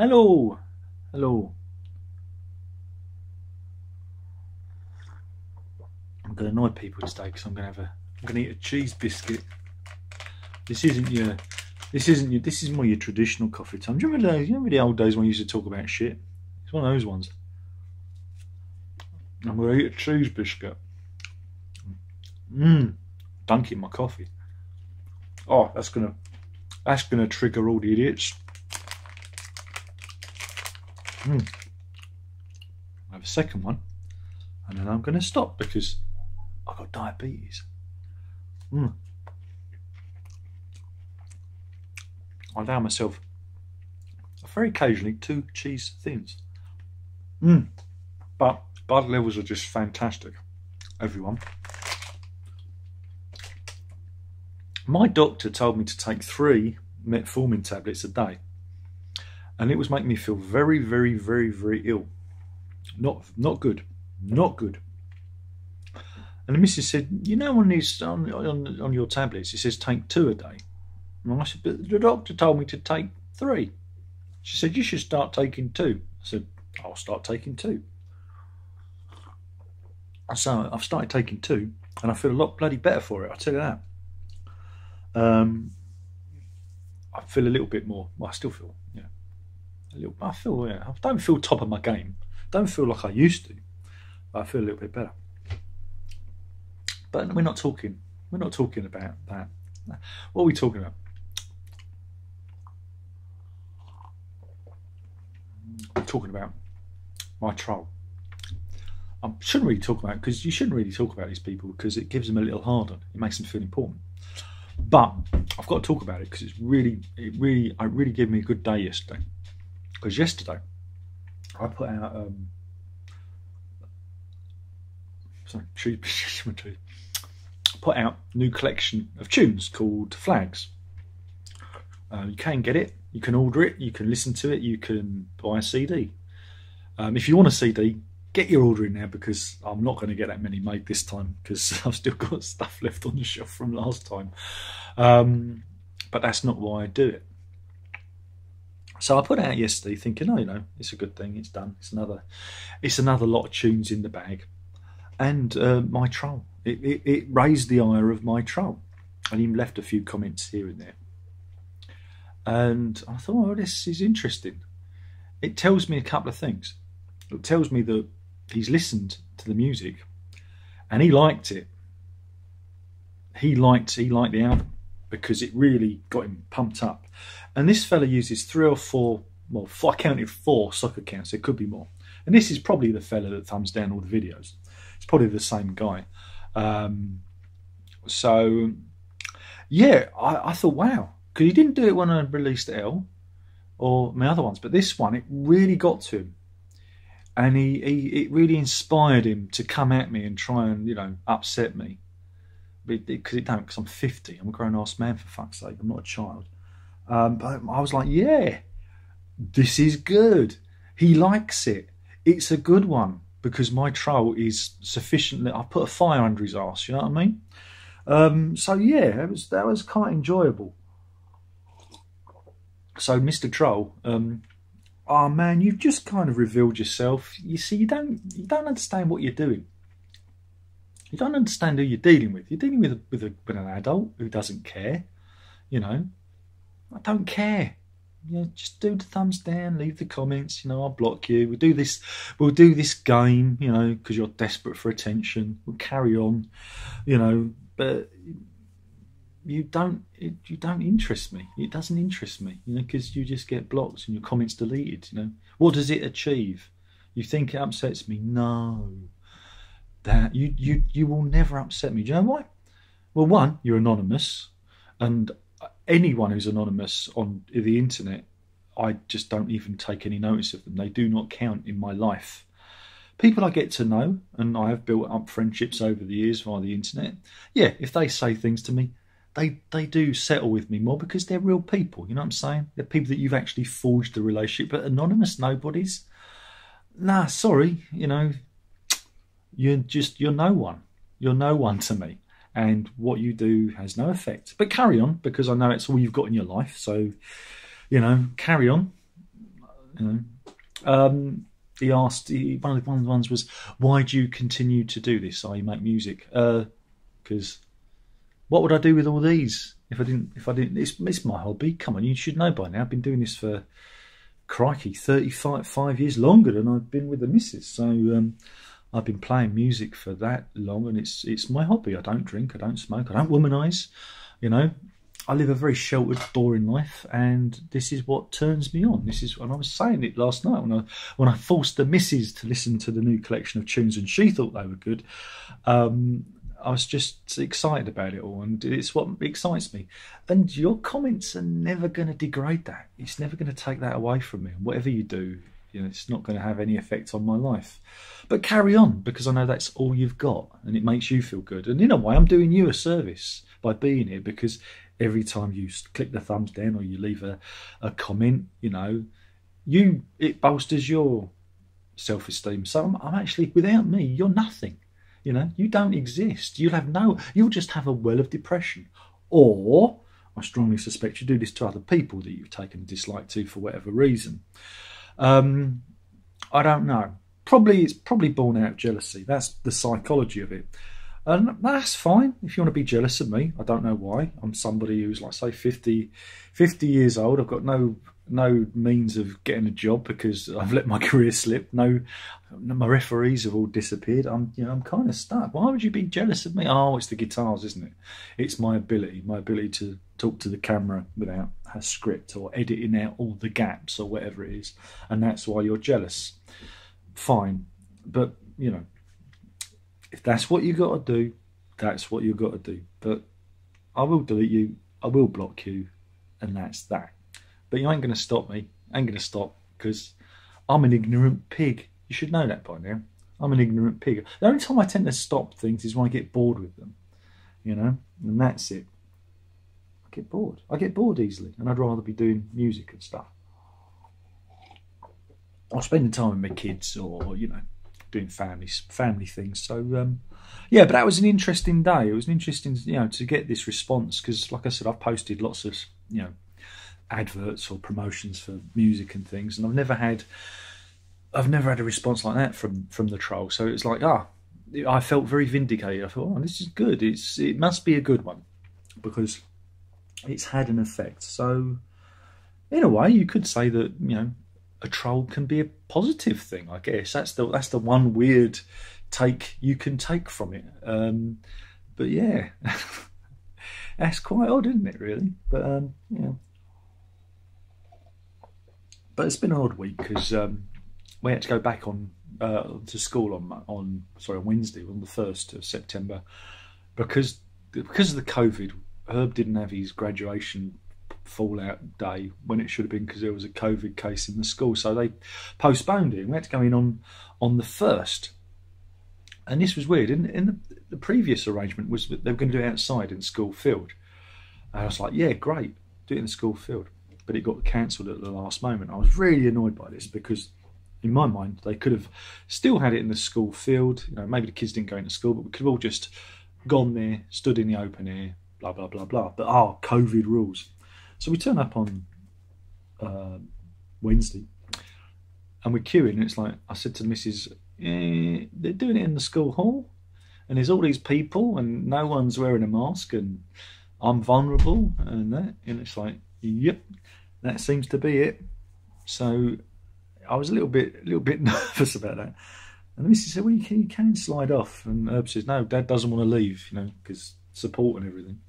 Hello. Hello. I'm going to annoy people today because I'm going to eat a cheese biscuit. This is more your traditional coffee time. Do you remember the old days when you used to talk about shit? It's one of those ones. I'm going to eat a cheese biscuit. Dunk it in my coffee. Oh, that's gonna trigger all the idiots. I have a second one, and then I'm gonna stop because I've got diabetes. I allow myself very occasionally 2 cheese thins. But blood levels are just fantastic, everyone. My doctor told me to take 3 metformin tablets a day, and it was making me feel very, very, very, very ill. Not good, not good. And the missus said, "You know, on your tablets, it says take 2 a day." And I said, "But the doctor told me to take 3." She said, "You should start taking 2." I said, "I'll start taking 2." So I've started taking 2, and I feel a lot bloody better for it, I'll tell you that. I feel a little bit more. Well, I still feel, I don't feel top of my game. Don't feel like I used to, but I feel a little bit better. But we're not talking about that. What are we talking about? We're talking about my troll. I shouldn't really talk about it because you shouldn't really talk about these people because it gives them a little hard on. It makes them feel important. But I've got to talk about it because it really gave me a good day yesterday. Because yesterday I put out put out a new collection of tunes called Flags. You can get it, you can order it, you can listen to it, you can buy a CD. If you want a CD, get your order in now because I'm not going to get that many made this time because I've still got stuff left on the shelf from last time. But that's not why I do it. So I put it out yesterday thinking, oh, it's a good thing, it's done. It's another lot of tunes in the bag. And my troll, it raised the ire of my troll. And he left a few comments here and there. And I thought, oh, this is interesting. It tells me a couple of things. It tells me that he's listened to the music and he liked it. He liked the album because it really got him pumped up. And this fella uses 3 or 4, well, I counted 4 soccer accounts, there could be more. And this is probably the fella that thumbs down all the videos. It's probably the same guy. So yeah, I thought, wow, because he didn't do it when I released L or my other ones, but this one, it really got to him. And it really inspired him to come at me and try and, upset me. Because I'm 50. I'm a grown-ass man, for fuck's sake. I'm not a child. But I was like, yeah, this is good. He likes it. It's a good one. Because my troll is sufficiently... I put a fire under his arse, you know what I mean? So, yeah, that was quite enjoyable. So, Mr. Troll... oh man, you've just kind of revealed yourself. You see, you don't understand what you're doing. You don't understand who you're dealing with. You're dealing with an adult who doesn't care. I don't care. Just do the thumbs down, leave the comments. I'll block you. We'll do this game. Because you're desperate for attention. We'll carry on. But you don't interest me. It doesn't interest me, because you just get blocked and your comments deleted. What does it achieve? You think it upsets me? No, that you will never upset me. Do you know why? Well, one, you're anonymous, and anyone who's anonymous on the internet, I just don't even take any notice of them. They do not count in my life. People I get to know, and I have built up friendships over the years via the internet. Yeah, if they say things to me, they do settle with me more because they're real people. You know what I'm saying? They're people that you've actually forged a relationship. But anonymous nobodies, nah, sorry. You're no one. You're no one to me. And what you do has no effect. But carry on, because I know it's all you've got in your life. So, carry on. You know. He asked. One of the ones was, "Why do you continue to do this? You make music? Because what would I do with all these if I didn't? It's my hobby. Come on, you should know by now. I've been doing this for, crikey, 35 years, longer than I've been with the missus. So I've been playing music for that long, and it's my hobby. I don't drink, I don't smoke, I don't womanise. You know, I live a very sheltered, boring life, and this is what turns me on. And I was saying it last night when I forced the missus to listen to the new collection of tunes, and she thought they were good. I was just excited about it all, and it's what excites me. And your comments are never going to degrade that. It's never going to take that away from me. And whatever you do, you know, it's not going to have any effect on my life. But carry on, because I know that's all you've got, and it makes you feel good. And in a way, I'm doing you a service by being here, because every time you click the thumbs down or you leave a comment, you know, it bolsters your self-esteem. So I'm actually, without me, you're nothing. You know, you don't exist. You'll just have a well of depression. Or, I strongly suspect you do this to other people that you've taken a dislike to for whatever reason. I don't know. It's probably born out of jealousy. That's the psychology of it. And that's fine if you want to be jealous of me. I don't know why. I'm somebody who's, like, say, 50 years old. I've got no means of getting a job because I've let my career slip. My referees have all disappeared. I'm kind of stuck. Why would you be jealous of me? Oh, it's the guitars, isn't it? It's my ability to talk to the camera without a script, or editing out all the gaps, or whatever it is, and that's why you're jealous. Fine, but you know, if that's what you got to do, that's what you've got to do. But I will delete you, I will block you, and that's that. But you ain't going to stop me. I ain't going to stop, because I'm an ignorant pig. You should know that by now. I'm an ignorant pig. The only time I tend to stop things is when I get bored with them, you know, and that's it. I get bored. I get bored easily, and I'd rather be doing music and stuff. Or spending time with my kids, or, you know, doing family things. So yeah, but that was an interesting day. It was an interesting, you know, to get this response, because, like I said, I've posted lots of, you know, adverts or promotions for music and things, and I've never had a response like that from the troll. So it's like, I felt very vindicated. I thought, oh, this is good. It must be a good one, because it's had an effect. So in a way, you could say that, you know, a troll can be a positive thing, I guess. That's the one weird take you can take from it. But yeah, that's quite odd, isn't it, really? But yeah. But it's been an odd week, because we had to go back to school on Wednesday, on the 1st of September, because of the COVID. Herb didn't have his graduation fallout day when it should have been, because there was a COVID case in the school, so they postponed it. We had to go in on the 1st, and this was weird. In the previous arrangement was that they were going to do it outside in the school field, and I was like, yeah, great, do it in the school field. But it got cancelled at the last moment. I was really annoyed by this, because in my mind they could have still had it in the school field. You know, maybe the kids didn't go into school, but we could have all just gone there, stood in the open air, blah blah blah blah. But COVID rules. So we turn up on Wednesday, and we're queuing, and it's like, I said to the missus, they're doing it in the school hall, and there's all these people, and no one's wearing a mask, and I'm vulnerable, and it's like, yep, that seems to be it. So I was a little bit nervous about that. And the missus said, well, you can slide off. And Herb says, no, Dad doesn't want to leave, you know, because support and everything.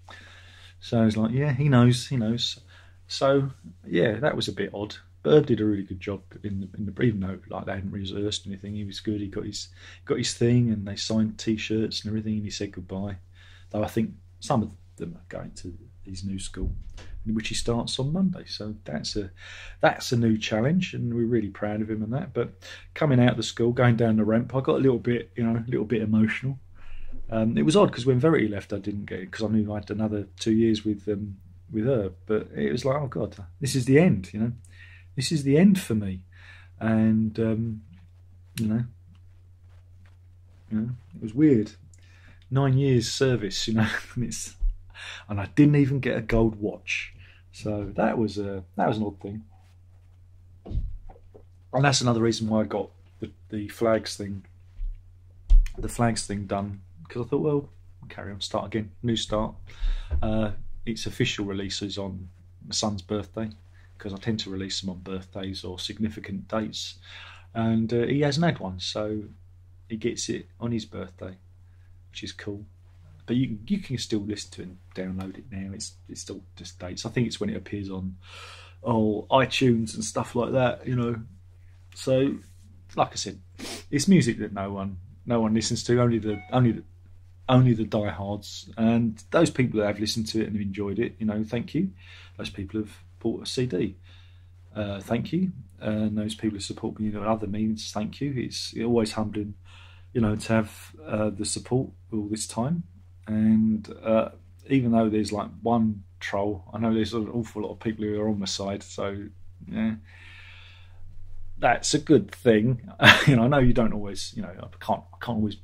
So I was like, yeah, he knows. So yeah, that was a bit odd. But Herb did a really good job in the even though, like, they hadn't rehearsed anything. He was good. He got his thing, and they signed T-shirts and everything, and he said goodbye. Though I think some of them are going to his new school, which he starts on Monday. So that's a new challenge, and we're really proud of him and that. But coming out of the school, going down the ramp, I got a little bit emotional. It was odd, because when Verity left, I didn't get it, because I knew I had another 2 years with her. But it was like, oh God, this is the end. You know, this is the end for me. And you know, it was weird. 9 years service, you know, and I didn't even get a gold watch. So that was an odd thing. And that's another reason why I got the flags thing done, because I thought, well, I'll carry on, start again, new start. Its official release is on my son's birthday, because I tend to release them on birthdays or significant dates, and he hasn't had one, so he gets it on his birthday, which is cool. But you can still listen to it and download it now. It's still just dates. I think it's when it appears on iTunes and stuff like that, you know. So, like I said, it's music that no one listens to. Only the diehards, and those people that have listened to it and have enjoyed it, you know, thank you. Those people have bought a CD, thank you. And those people who support me in other means, thank you. It's always humbling, you know, to have the support all this time. And even though there's like one troll, I know there's an awful lot of people who are on my side. So yeah, that's a good thing. You know, I know you don't always, you know, I can't always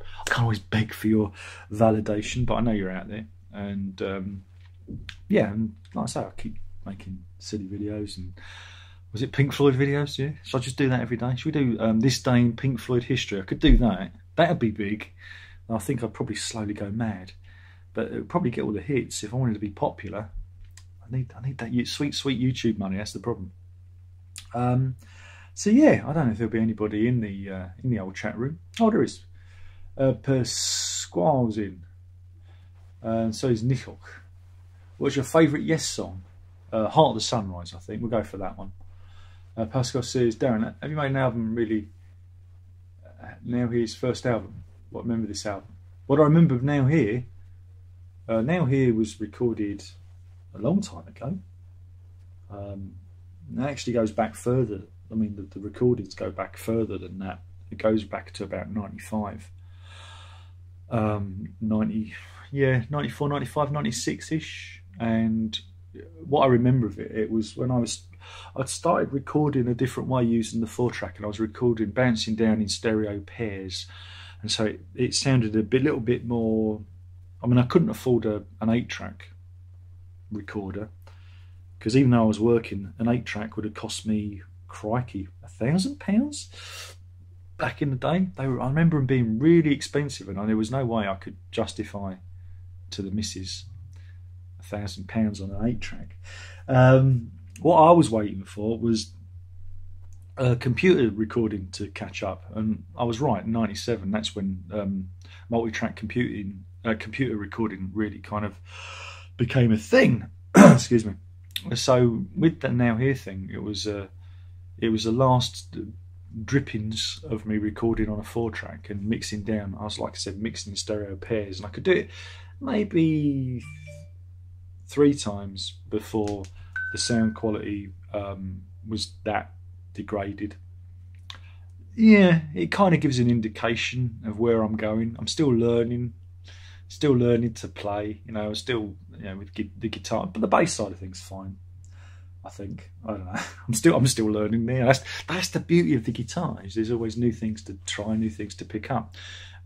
beg for your validation, but I know you're out there. And yeah, and like I say, I keep making silly videos. And was it Pink Floyd videos? Yeah, should I just do that every day? Should we do this day in Pink Floyd history? I could do that. That'd be big. I think I'd probably slowly go mad, but it would probably get all the hits. If I wanted to be popular, I need that sweet YouTube money. That's the problem. So yeah, I don't know if there'll be anybody in the old chat room. Oh, there is. Pasquale's in, and so is Nikok. What's your favourite Yes song? Heart of the Sunrise, I think. We'll go for that one. Pascal says, Darren, have you made an album really? Now Here's first album. What, remember this album? What I remember of Now Here was recorded a long time ago. It actually goes back further. I mean, the recordings go back further than that. It goes back to about 95. 94, 95, 96-ish. And what I remember of it, it was when I'd started recording a different way using the 4-track, and I was recording bouncing down in stereo pairs. And so it sounded a little bit more. I mean, I couldn't afford an 8-track recorder, because even though I was working, an 8-track would have cost me, crikey, £1,000 back in the day. I remember them being really expensive, and there was no way I could justify to the missus £1,000 on an 8-track. What I was waiting for was computer recording to catch up, and I was right. In '97, that's when multi-track computer recording really kind of became a thing. Excuse me. So with the Now Here thing, it was the last drippings of me recording on a 4-track and mixing down. I was, like I said, mixing in stereo pairs, and I could do it maybe 3 times before the sound quality was that degraded. Yeah, it kind of gives an indication of where I'm going. I'm still learning to play. You know, still, you know, with the guitar, but the bass side of things fine. I think, I don't know. I'm still learning there. That's the beauty of the guitar. Is there's always new things to try, new things to pick up.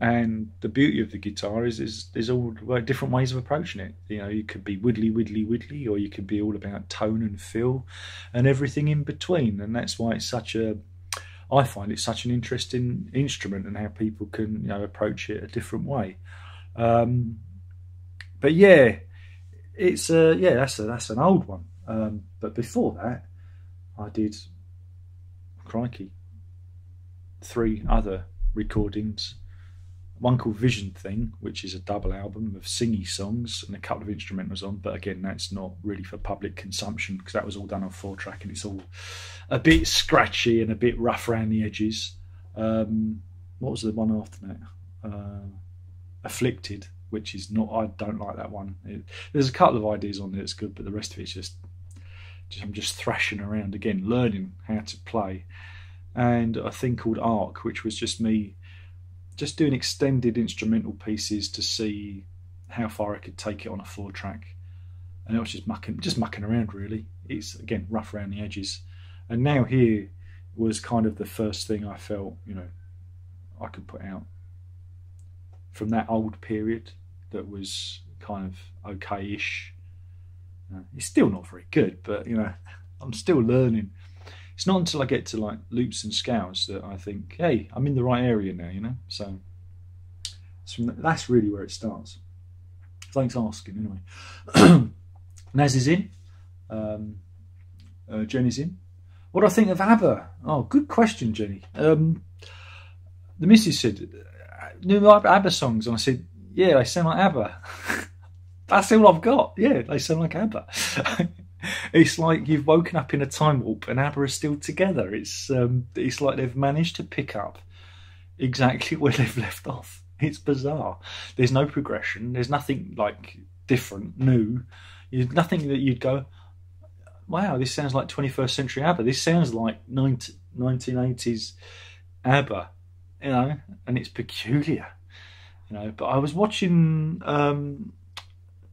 And the beauty of the guitar is there's all different ways of approaching it. You know, you could be widdly, or you could be all about tone and feel and everything in between. And that's why it's I find it such an interesting instrument, and how people can, you know, approach it a different way. But yeah, it's that's an old one. But before that, I did, crikey, 3 other recordings. One called Vision Thing, which is a double album of singy songs and a couple of instrumentals on, but again, that's not really for public consumption, because that was all done on 4-track, and it's all a bit scratchy and a bit rough around the edges. What was the one after that? Afflicted, which is not, I don't like that one. There's a couple of ideas on there that's good, but the rest of it's just I'm just thrashing around again, learning how to play. And a thing called Arc, which was just me just doing extended instrumental pieces to see how far I could take it on a 4-track. And it was just mucking around, really. It's, again, rough around the edges. And Now Here was kind of the first thing I felt, you know, I could put out from that old period that was kind of okay-ish. It's still not very good, but, you know, I'm still learning. it's not until I get to like Loops and Scouts that I think, hey, I'm in the right area now, you know. So that's really where it starts. Thanks for asking, anyway. Naz is in. Jenny's in. What do I think of ABBA? Oh, good question, Jenny. The missus said, new ABBA songs, and I said, yeah, they sound like ABBA. That's all I've got. Yeah, they sound like ABBA. It's like you've woken up in a time warp and ABBA are still together. It's like they've managed to pick up exactly where they've left off. It's bizarre. There's no progression. There's nothing like different, new. There's nothing that you'd go, wow, this sounds like 21st century ABBA. This sounds like 1980s ABBA, you know, and it's peculiar, you know. But I was watching,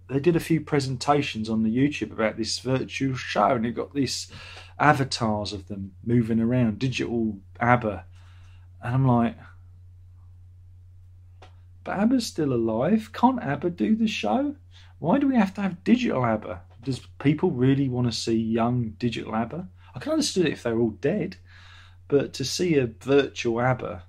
they did a few presentations on the YouTube about this virtual show, and they've got these avatars of them moving around, digital ABBA, and I'm like, but ABBA's still alive. Can't ABBA do the show? Why do we have to have digital ABBA? Does people really want to see young digital ABBA? I can understand it if they're all dead, but to see a virtual ABBA,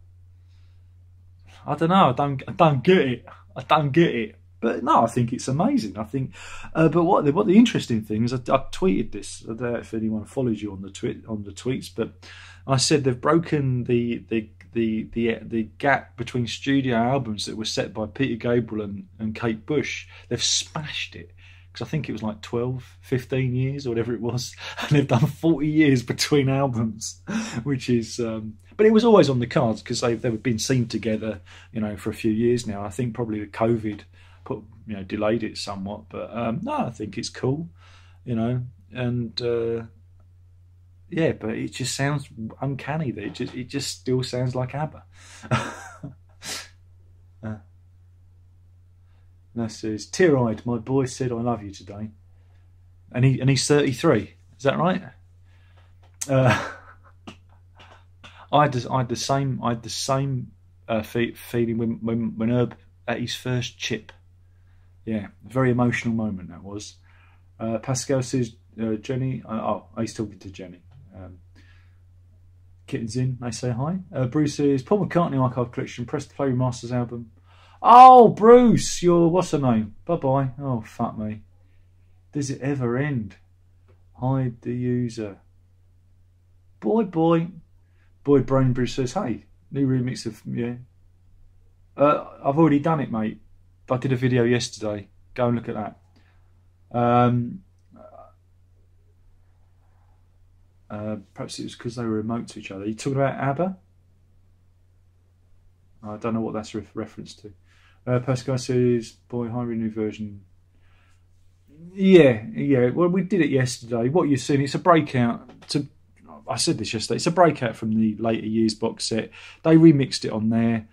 I don't know. I don't get it. I don't get it. But no, I think it's amazing. I think, but what the interesting thing is, I tweeted this. I don't know if anyone follows you on the tweets, but I said they've broken the gap between studio albums that were set by Peter Gabriel and Kate Bush. They've smashed it. Because I think it was like 12, 15 years or whatever it was. And they've done 40 years between albums, which is... but it was always on the cards because they've been seen together, you know, for a few years now. I think probably the COVID delayed it somewhat. But no, I think it's cool, you know. And yeah, but it just sounds uncanny. That it just still sounds like ABBA. That says, tear-eyed, my boy said I love you today. And he's 33. Is that right? I had the same feeling when Herb at his first chip. Yeah, a very emotional moment that was. Pascal says, Jenny, he's talking to Jenny. Kitten's in, they say hi. Bruce says, Paul McCartney Archive Collection, press to play remasters album. Oh, Bruce, you're, what's her name? Bye-bye. Oh, fuck me. Does it ever end? Hide the user. Boy, Brain Bruce says, hey, new remix of, yeah. I've already done it, mate. I did a video yesterday. Go and look at that. Perhaps it was because they were remote to each other. Are you talking about ABBA? I don't know what that's reference to. Pascal says, boy, hire a new version. Yeah. Well, we did it yesterday. What you've seen, it's a breakout. I said this yesterday. It's a breakout from the later years box set. They remixed it on there.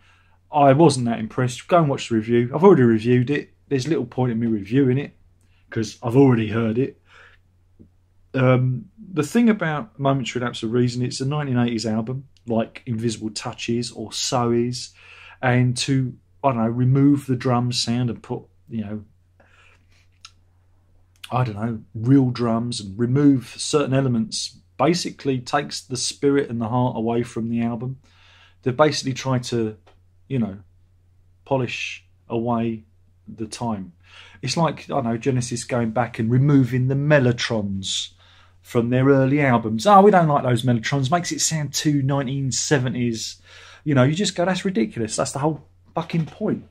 I wasn't that impressed. Go and watch the review. I've already reviewed it. There's little point in me reviewing it because I've already heard it. The thing about Momentary Lapse of Reason, it's a 1980s album, like Invisible Touch is or So Is, and to, I don't know, remove the drum sound and put, you know, I don't know, real drums and remove certain elements basically takes the spirit and the heart away from the album. They've basically tried to, you know, polish away the time. It's like, I don't know, Genesis going back and removing the mellotrons from their early albums. Oh, we don't like those mellotrons. Makes it sound too 1970s. You know, you just go, that's ridiculous. That's the whole fucking point.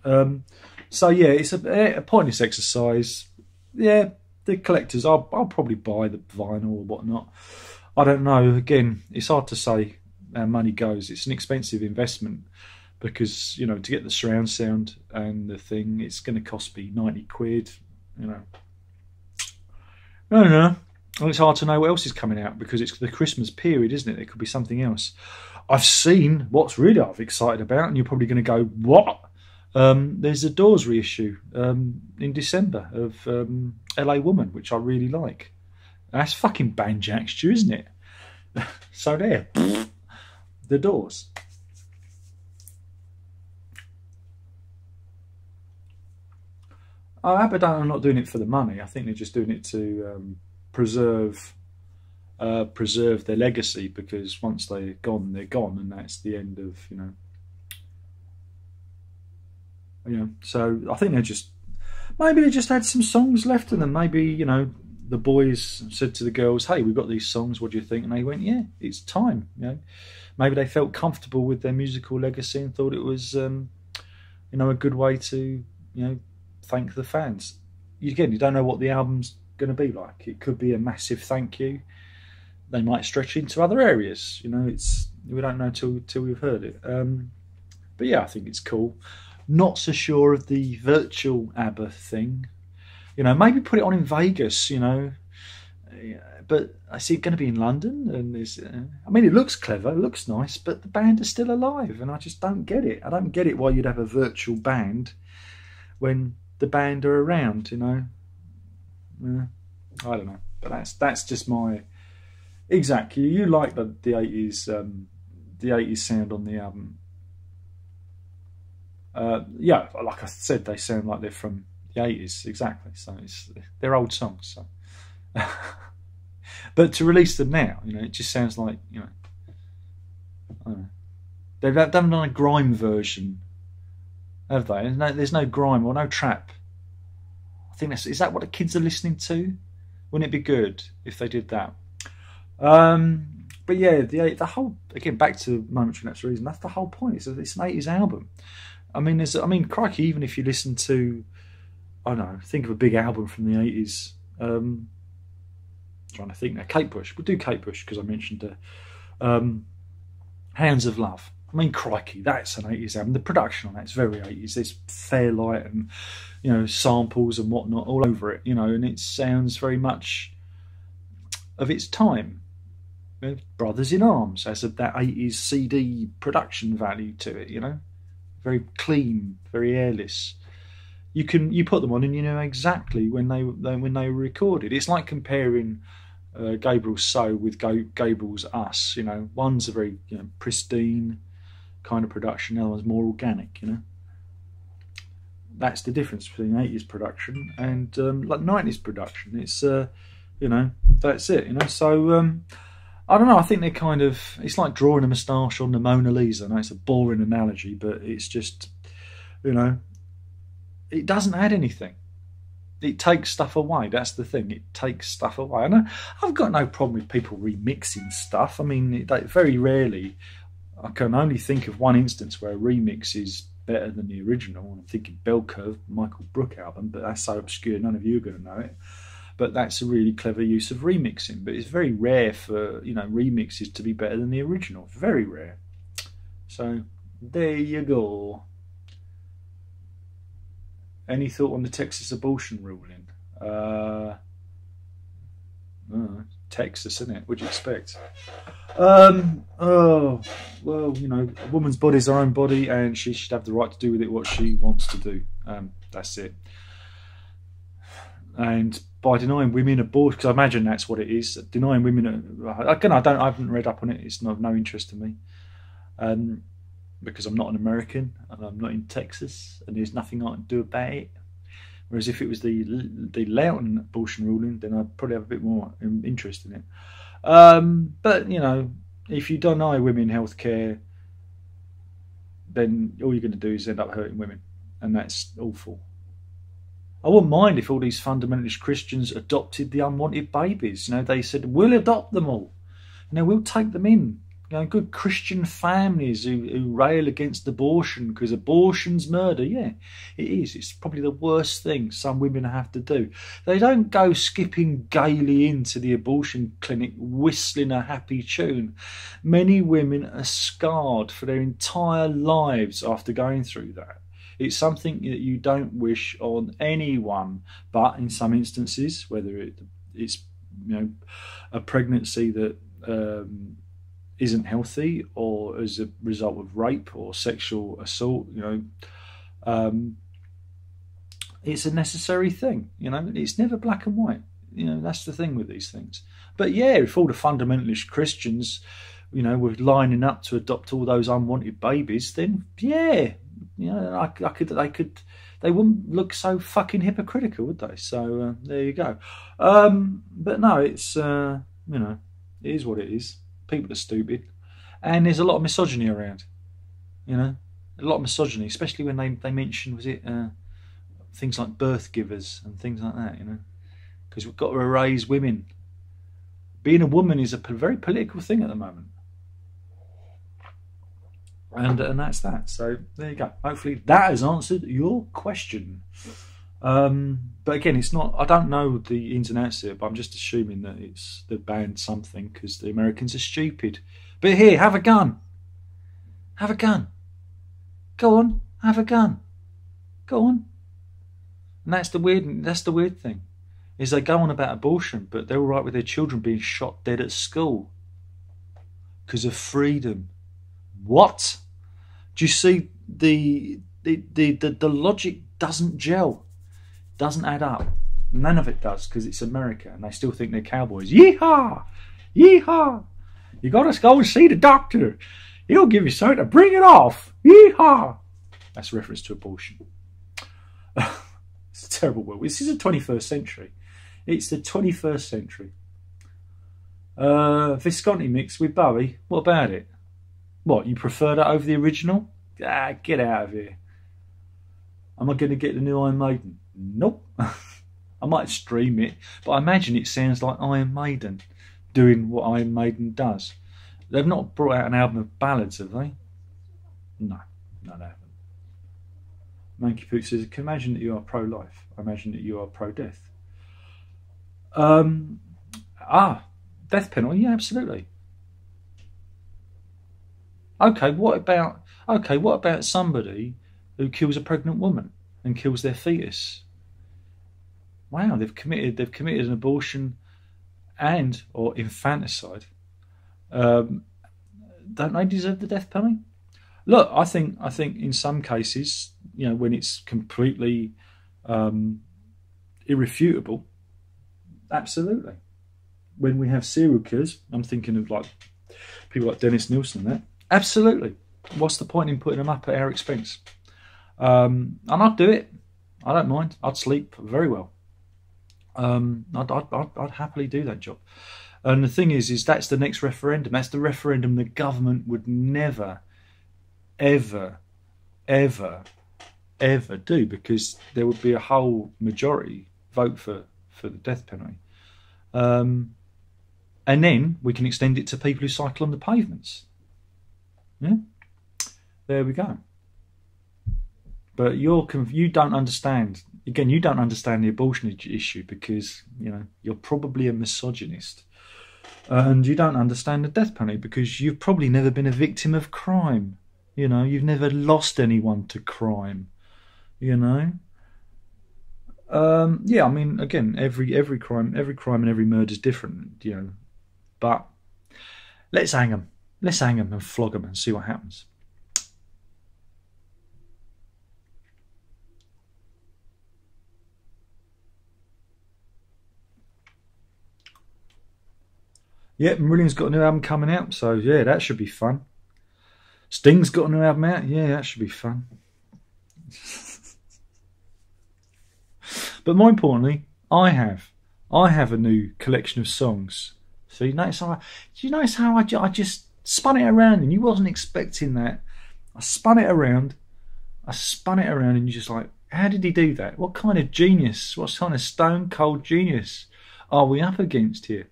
So yeah, it's a pointless exercise. Yeah, the collectors, I'll probably buy the vinyl or whatnot. I don't know. Again, it's hard to say how money goes. It's an expensive investment because, you know, to get the surround sound and the thing, it's going to cost me 90 quid, you know. I don't know. And it's hard to know what else is coming out because it's the Christmas period, isn't it? It could be something else. I've seen what's really I'm excited about, and you're probably going to go, what? There's a Doors reissue in December of LA Woman, which I really like. And that's fucking Banjaxture, isn't it? So there. The Doors. Oh, ABBA are not doing it for the money. I think they're just doing it to preserve preserve their legacy, because once they're gone, and that's the end of, So I think maybe they just had some songs left in them. Maybe, the boys said to the girls, "Hey, we've got these songs. What do you think?" And they went, "Yeah, it's time." Maybe they felt comfortable with their musical legacy and thought it was, a good way to, thank the fans. Again, you don't know what the album's going to be like. It could be a massive thank you. They might stretch into other areas. We don't know till we've heard it. But yeah, I think it's cool. Not so sure of the virtual ABBA thing. Maybe put it on in Vegas. But I see it going to be in London, and it looks clever, it looks nice, but the band is still alive, and I just don't get it. I don't get it why you'd have a virtual band when the band are around. I don't know, but that's just my exactly. You like the 80s, the 80s sound on the album. Yeah, like I said, they sound like they're from the 80s, exactly. So they're old songs. So. But to release them now, it just sounds like, I don't know. They've done a grime version, have they? There's no grime or no trap. I think is that what the kids are listening to? Wouldn't it be good if they did that? But yeah, the whole, again, back to Momentary Lapse of Reason. That's the whole point. It's an 80s album. Crikey, even if you listen to, I don't know, think of a big album from the 80s. Trying to think now. Kate Bush. We'll do Kate Bush because I mentioned her. Hands of Love. Crikey, that's an 80s album. The production on that's very 80s. There's Fairlight and, samples and whatnot all over it, and it sounds very much of its time. Brothers in Arms has that 80s CD production value to it, very clean, very airless. You put them on and you know exactly when they were recorded. It's like comparing Gabriel's So with Gabriel's Us. One's a very pristine kind of production, the other one's more organic. That's the difference between 80s production and like 90s production. It's that's it. So I don't know. I think they're kind of, it's like drawing a moustache on the Mona Lisa. I know it's a boring analogy, but it's just it doesn't add anything. It takes stuff away. That's the thing. It takes stuff away. And I've got no problem with people remixing stuff. Very rarely. I can only think of one instance where a remix is better than the original. I'm thinking Bell Curve, Michael Brook album, but that's so obscure none of you are going to know it. But that's a really clever use of remixing. But it's very rare for remixes to be better than the original. Very rare. So there you go. Any thought on the Texas abortion ruling? Texas, isn't it? What'd you expect? Oh, well, a woman's body is her own body, and she should have the right to do with it what she wants to do. That's it. And by denying women abortion, because I imagine that's what it is, denying women. Again, I haven't read up on it. It's of no interest to me. Because I'm not an American and I'm not in Texas and there's nothing I can do about it. Whereas if it was the Loughton abortion ruling, then I'd probably have a bit more interest in it. But, if you deny women health care, then all you're going to do is end up hurting women. And that's awful. I wouldn't mind if all these fundamentalist Christians adopted the unwanted babies. They said, we'll adopt them all. We'll take them in. Good Christian families who rail against abortion because abortion's murder. Yeah, it is. It's probably the worst thing some women have to do. They don't go skipping gaily into the abortion clinic whistling a happy tune. Many women are scarred for their entire lives after going through that. It's something that you don't wish on anyone, but in some instances, whether it's a pregnancy that isn't healthy or as a result of rape or sexual assault, it's a necessary thing. It's never black and white. That's the thing with these things. But yeah, if all the fundamentalist Christians, were lining up to adopt all those unwanted babies, then yeah, they wouldn't look so fucking hypocritical, would they? So there you go. But no, it's It is what it is. People are stupid. And there's a lot of misogyny around. You know, a lot of misogyny, especially when they mention, was it, things like birth givers and things like that, you know. Because we've got to erase women. Being a woman is a very political thing at the moment. And that's that. So there you go. Hopefully that has answered your question. But again, it's not. I don't know the ins and outs of it, but I'm just assuming that they've banned something because the Americans are stupid. But here, have a gun. Have a gun. Go on, have a gun. Go on. And that's the weird thing, is they go on about abortion, but they're all right with their children being shot dead at school because of freedom. What? Do you see the logic doesn't gel, doesn't add up. None of it does, because it's America and they still think they're cowboys. Yeehaw! Yeehaw! You gotta go and see the doctor. He'll give you something to bring it off. Yeehaw! That's a reference to abortion. It's a terrible word. This is the 21st century. It's the 21st century. Visconti mix with Bowie. What about it? What, you prefer that over the original? Ah, get out of here. Am I going to get the new Iron Maiden? Nope. I might stream it, but I imagine it sounds like Iron Maiden doing what Iron Maiden does. They've not brought out an album of ballads, have they? No, they haven't. Monkey Poot says, I can imagine that you are pro-life. I imagine that you are pro-death. Death penalty? Yeah, absolutely. Okay, what about somebody who kills a pregnant woman and kills their fetus? Wow, they've committed an abortion or infanticide. Don't they deserve the death penalty? Look, I think in some cases, you know, when it's completely irrefutable, absolutely. When we have serial killers, I'm thinking of like people like Dennis Nilsson and that. Absolutely. What's the point in putting them up at our expense? And I'd do it. I don't mind. I'd sleep very well. I'd happily do that job. And the thing is that's the next referendum. That's the referendum the government would never, ever, ever, ever do, because there would be a whole majority vote for the death penalty. And then we can extend it to people who cycle on the pavements. Yeah, there we go. But you don't understand. Again, you don't understand the abortion issue because, you know, you're probably a misogynist, and you don't understand the death penalty because you've probably never been a victim of crime. You know, you've never lost anyone to crime. You know. Yeah, I mean, again, every crime and every murder is different. You know, but let's hang them. Let's hang them and flog them and see what happens. Yeah, Marillion's got a new album coming out, so yeah, that should be fun. Sting's got a new album out, yeah, that should be fun. But more importantly, I have a new collection of songs. So you notice how I just spun it around, and you wasn't expecting that. I spun it around, and you're just like, how did he do that? What kind of genius, what kind of stone cold genius are we up against here?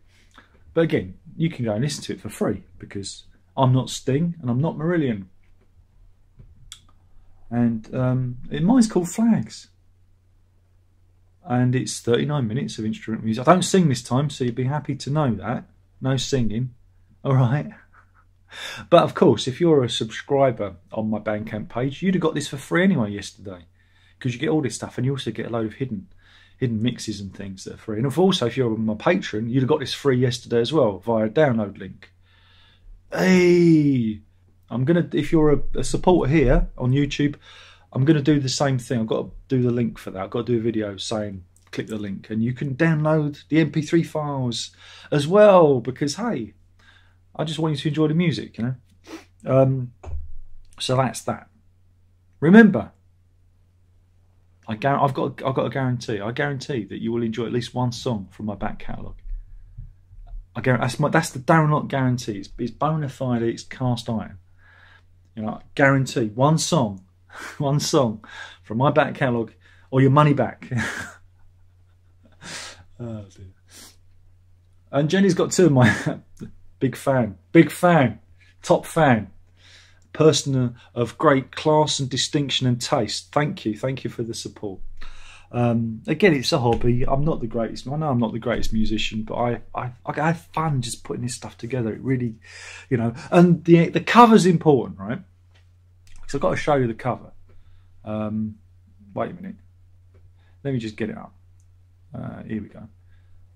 But again, you can go and listen to it for free because I'm not Sting and I'm not Marillion. And mine's called Flags. And it's 39 minutes of instrumental music. I don't sing this time, so you'd be happy to know that. No singing. All right. But of course, if you're a subscriber on my Bandcamp page, you'd have got this for free anyway yesterday, because you get all this stuff, and you also get a load of hidden mixes and things that are free. And also, if you're on my Patreon, you'd have got this free yesterday as well via a download link. Hey, if you're a supporter here on YouTube, I'm gonna do the same thing. I've got to do the link for that. I've got to do a video saying click the link, and you can download the MP3 files as well, because hey, I just want you to enjoy the music, you know. So that's that. Remember, I've got a guarantee. I guarantee that you will enjoy at least one song from my back catalogue. I guarantee that's the download guarantee. It's bona fide. It's cast iron. You know, guarantee one song, one song from my back catalogue, or your money back. Oh dear. And Jenny's got two of my big fan, top fan, person of great class and distinction and taste. Thank you for the support. Again, it's a hobby. I'm not the greatest. I know I'm not the greatest musician, but I have fun just putting this stuff together. It really, you know. And the cover's important, right? Because I've got to show you the cover. Wait a minute. Let me just get it up. Here we go.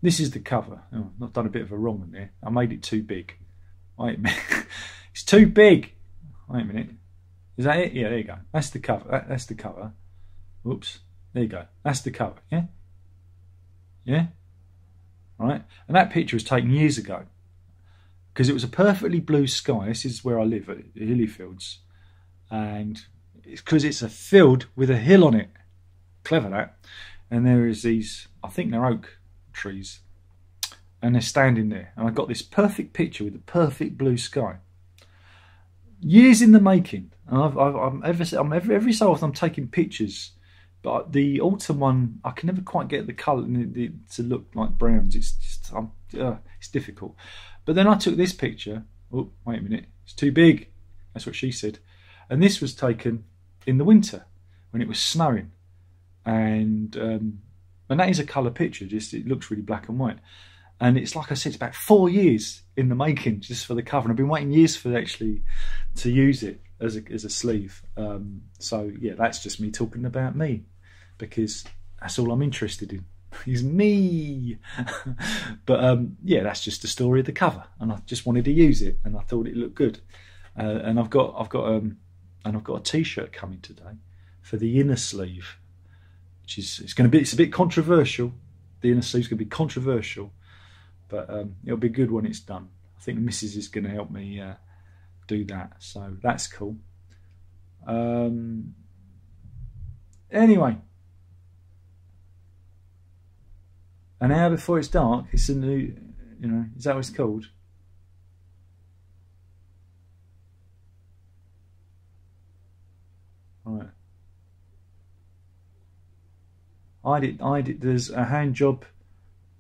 This is the cover. Oh, I've done a bit of a wrong one there. I made it too big. Wait a minute. It's too big. Wait a minute. Is that it? Yeah, there you go. That's the cover. That's the cover. Whoops. There you go. That's the cover. Yeah? Yeah? Right? And that picture was taken years ago. Because it was a perfectly blue sky. This is where I live, at Hillyfields. And it's because it's a field with a hill on it. Clever, that. And there is these, I think they're oak trees. And they're standing there. And I got this perfect picture with the perfect blue sky. Years in the making. And every so often I'm taking pictures. But the autumn one, I can never quite get the colour to look like browns. It's just, it's difficult. But then I took this picture. Oh, wait a minute. It's too big. That's what she said. And this was taken in the winter when it was snowing. And that is a colour picture. Just it looks really black and white. And it's like I said, it's about 4 years in the making just for the cover. And I've been waiting years for actually to use it as a sleeve. So yeah, that's just me talking about me. Because that's all I'm interested in is me. But yeah, that's just the story of the cover, and I just wanted to use it, and I thought it looked good. And I've got a T-shirt coming today for the inner sleeve, which is it's a bit controversial. The inner sleeve's going to be controversial, but it'll be good when it's done. I think the missus is going to help me do that, so that's cool. Anyway. An hour before it's dark, it's a new, you know, is that what it's called? Right. I did, there's a hand job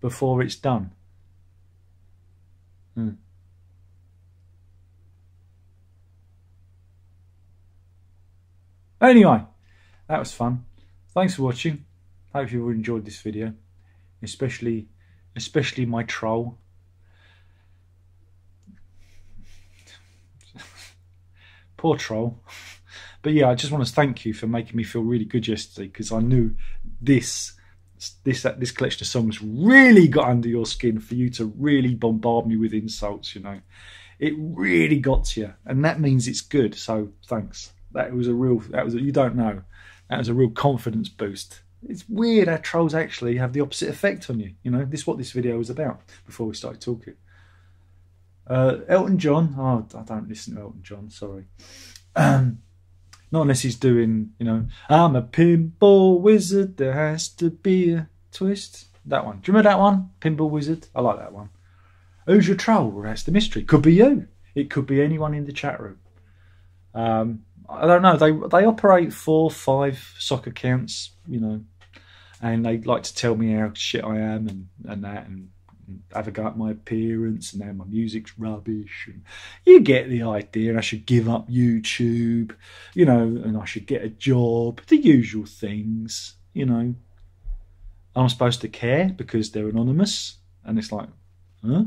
before it's done. Anyway, that was fun. Thanks for watching. Hope you enjoyed this video. Especially my troll. Poor troll. But yeah, I just want to thank you for making me feel really good yesterday, because I knew this collection of songs really got under your skin for you to really bombard me with insults, you know. It really got to you, and that means it's good. So thanks. You don't know. That was a real confidence boost. It's weird how trolls actually have the opposite effect on you. You know, this is what this video was about before we started talking. Elton John. Oh, I don't listen to Elton John, sorry. Not unless he's doing, you know, I'm a pinball wizard, there has to be a twist. That one. Do you remember that one? Pinball Wizard? I like that one. Who's your troll? Well, that's the mystery. Could be you. It could be anyone in the chat room. I don't know. They operate 4, 5 sock accounts, you know, and they like to tell me how shit I am and have a go at my appearance and how my music's rubbish. And you get the idea. I should give up YouTube, you know, and I should get a job. The usual things, you know. I'm supposed to care because they're anonymous, and it's like, huh?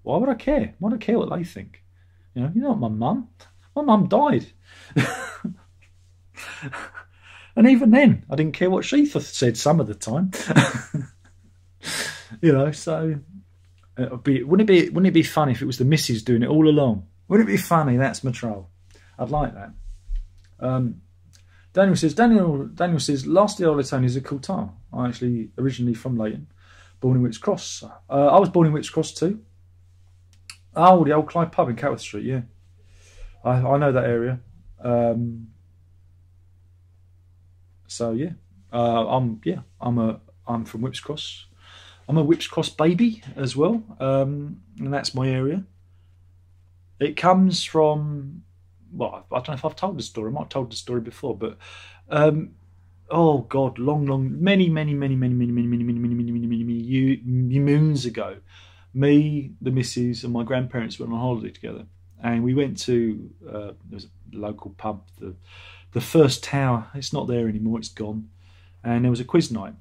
Why would I care? Why do I care what they think? You know what, my mum died. And even then, I didn't care what she said some of the time. You know, so wouldn't it be funny if it was the missus doing it all along? Wouldn't it be funny? That's my troll. I'd like that. Daniel says, lastly, Oletone is a cool town. I'm actually originally from Leighton, born in Whipps Cross. I was born in Whipps Cross too. Oh, the old Clyde pub in Catworth Street, yeah. I know that area. So yeah, I'm from Whipps Cross. I'm a Whips Cross baby as well, and that's my area. It comes from, well, I don't know if I've told the story. I might have told the story before, but oh God, many moons ago, me, the missus, and my grandparents went on holiday together, and we went to there was a local pub, the First Tower. It's not there anymore; it's gone. And there was a quiz night,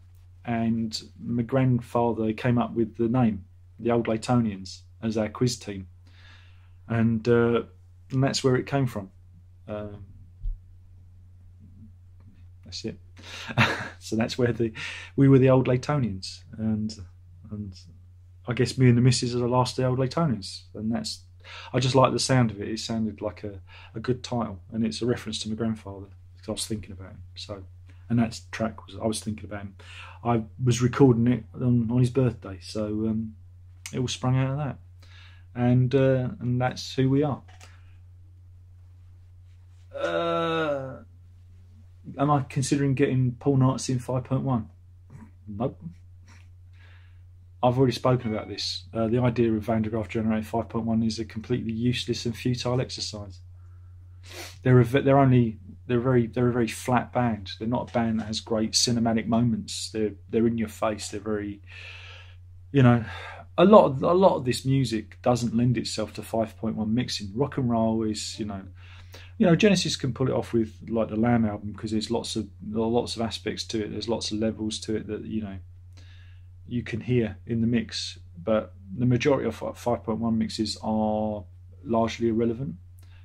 and my grandfather came up with the name, the Old Laytonians, as our quiz team, and that's where it came from. That's it. So that's where we were the Old Laytonians, and I guess me and the missus are the last of the Old Laytonians, and that's. I just like the sound of it. It sounded like a good title, and it's a reference to my grandfather because I was thinking about him. So, and that track was I was thinking about him. I was recording it on his birthday, so it all sprung out of that, and that's who we are. Am I considering getting Paul Knights in 5.1? Nope. I've already spoken about this. The idea of Van de Graaff generated 5.1 is a completely useless and futile exercise. They're a very flat band. They're not a band that has great cinematic moments. They're in your face. They're very, a lot of this music doesn't lend itself to 5.1 mixing. Rock and roll is, Genesis can pull it off with like the Lamb album because there's lots of aspects to it. There's lots of levels to it that you can hear in the mix, but the majority of 5.1 mixes are largely irrelevant.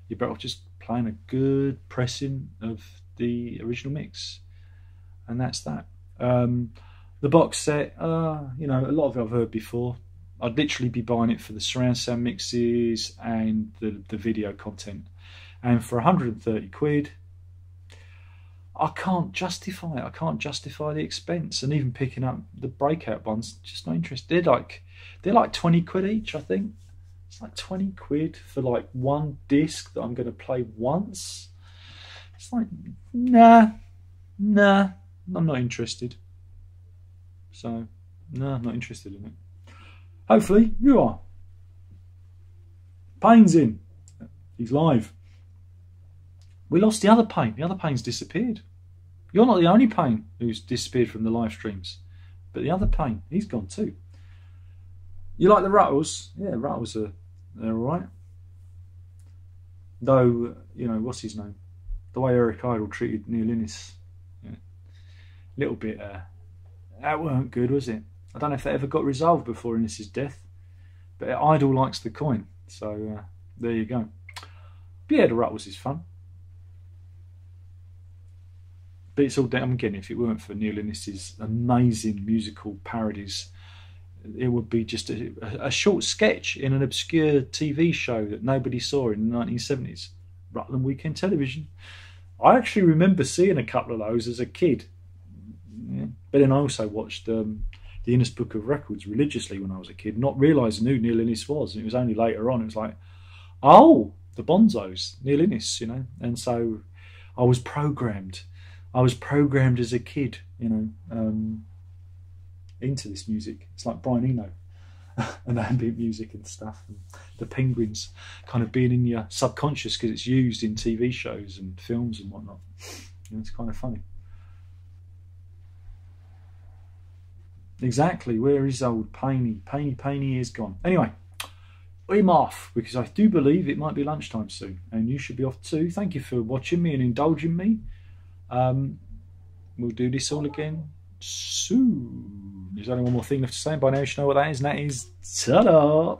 You're better off just playing a good pressing of the original mix, and that's that. The box set, a lot of it I've heard before. I'd literally be buying it for the surround sound mixes and the video content. And for 130 quid, I can't justify it. I can't justify the expense. And even picking up the breakout ones, just not interested. They're like 20 quid each, I think. It's like 20 quid for like one disc that I'm going to play once. It's like, nah, I'm not interested. So, no, I'm not interested in it. Hopefully, you are. Payne's in. He's live. We lost the other Payne. The other Payne's disappeared. You're not the only Payne who's disappeared from the live streams. But the other Payne, he's gone too. You like the Ruttles? Yeah, Ruttles they're alright. Though, what's his name? The way Eric Idle treated Neil Innes. Yeah. Little bit, that weren't good, was it? I don't know if that ever got resolved before Innes' death. But Idle likes the coin. So, there you go. But yeah, the Ruttles is fun. But it's all down again. If it weren't for Neil Innes' amazing musical parodies, it would be just a short sketch in an obscure TV show that nobody saw in the 1970s. Rutland Weekend Television. I actually remember seeing a couple of those as a kid. Yeah. But then I also watched the Innes Book of Records religiously when I was a kid, not realising who Neil Innes was. And it was only later on, it was like, oh, the Bonzos, Neil Innes, And so I was programmed as a kid, into this music. It's like Brian Eno and ambient music and stuff, and the Penguins kind of being in your subconscious because it's used in TV shows and films and whatnot. It's kind of funny. Exactly, where is old Paney? Paney is gone. Anyway, I'm off because I do believe it might be lunchtime soon, and you should be off too. Thank you for watching me and indulging me. We'll do this all again soon. There's only one more thing left to say, and by now you should know what that is, and that is ta-da!